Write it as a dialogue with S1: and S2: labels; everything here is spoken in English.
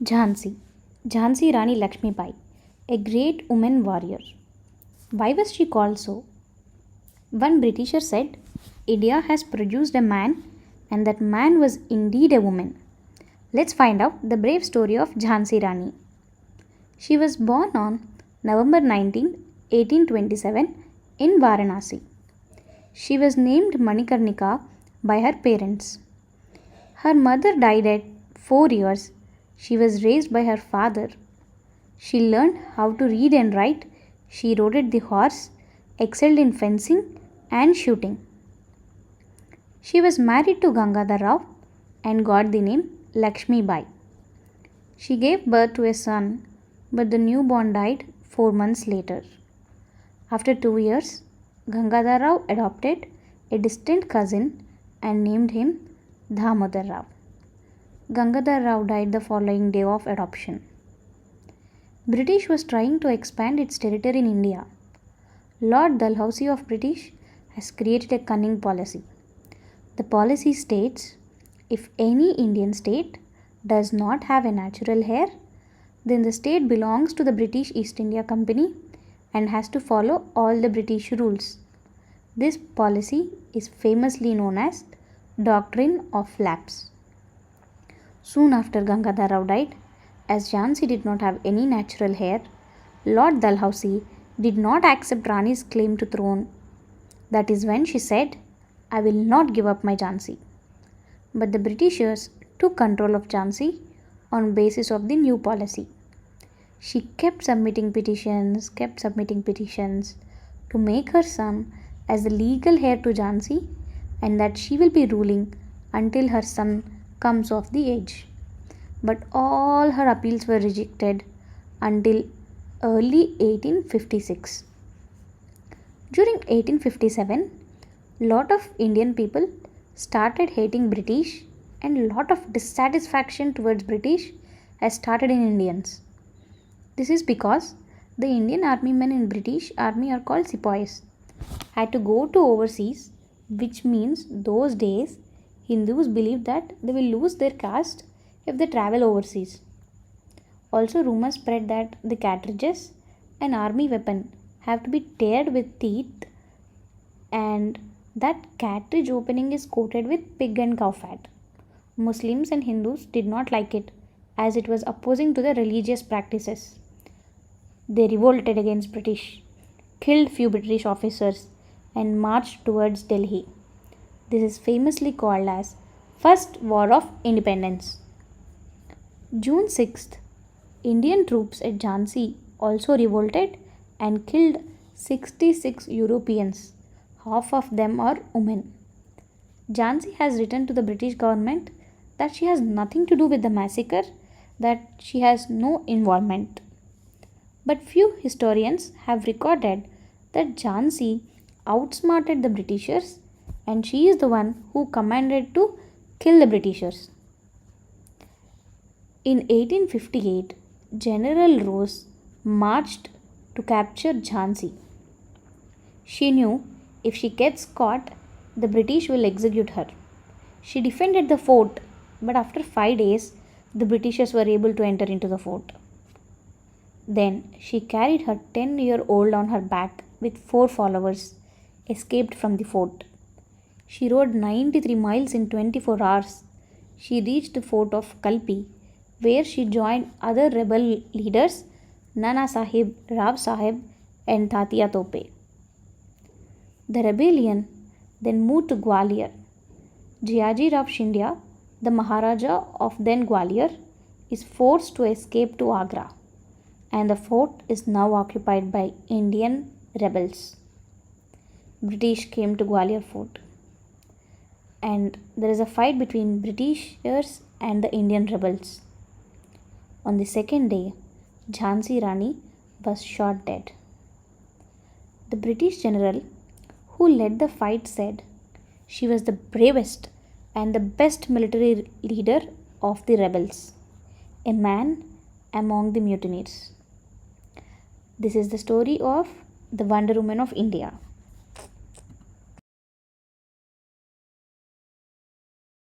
S1: Jhansi, Jhansi Rani Lakshmi Bai, a great woman warrior. Why was she called so? One Britisher said, India has produced a man, and that man was indeed a woman. Let's find out the brave story of Jhansi Rani. She was born on November 19, 1827, in Varanasi. She was named Manikarnika by her parents. Her mother died at 4 years. She was raised by her father. She learned how to read and write. She rode the horse, excelled in fencing and shooting. She was married to Gangadhar Rao and got the name Lakshmi Bai. She gave birth to a son, but the newborn died 4 months later. After 2 years, Gangadhar Rao adopted a distant cousin and named him Damodar Rao. Gangadhar Rao died the following day of adoption. British was trying to expand its territory in India. Lord Dalhousie of British has created a cunning policy. The policy states, if any Indian state does not have a natural heir, then the state belongs to the British East India Company and has to follow all the British rules. This policy is famously known as Doctrine of Lapse. Soon after Gangadhar Rao died, as Jhansi did not have any natural heir, Lord Dalhousie did not accept Rani's claim to throne. That is when she said, I will not give up my Jhansi. But the Britishers took control of Jhansi on basis of the new policy. She kept submitting petitions to make her son as the legal heir to Jhansi, and that she will be ruling until her son comes of the age. But all her appeals were rejected until early 1856. During 1857, lot of Indian people started hating British and lot of dissatisfaction towards British has started in Indians. This is because the Indian army men in British army are called sepoys. Had to go to overseas, which means those days Hindus believed that they will lose their caste if they travel overseas. Also, rumors spread that the cartridges, an army weapon, have to be teared with teeth, and that cartridge opening is coated with pig and cow fat. Muslims and Hindus did not like it as it was opposing to the religious practices. They revolted against British, killed few British officers, and marched towards Delhi. This is famously called as First War of Independence. June 6th, Indian troops at Jhansi also revolted and killed 66 Europeans. Half of them are women. Jhansi has written to the British government that she has nothing to do with the massacre, that she has no involvement. But few historians have recorded that Jhansi outsmarted the Britishers and she is the one who commanded to kill the Britishers. In 1858, General Rose marched to capture Jhansi. She knew if she gets caught, the British will execute her. She defended the fort, but after 5 days, the Britishers were able to enter into the fort. Then she carried her 10-year-old on her back with 4 followers, escaped from the fort. She rode 93 miles in 24 hours. She reached the fort of Kalpi, where she joined other rebel leaders Nana Sahib, Rao Sahib, and Tatia Tope. The rebellion then moved to Gwalior. Jiaji Rao Scindia, the Maharaja of then Gwalior, is forced to escape to Agra, and the fort is now occupied by Indian rebels. British came to Gwalior fort, and there is a fight between Britishers and the Indian rebels. On the second day, Jhansi Rani was shot dead. The British general who led the fight said she was the bravest and the best military leader of the rebels, a man among the mutineers. This is the story of the Wonder Woman of India.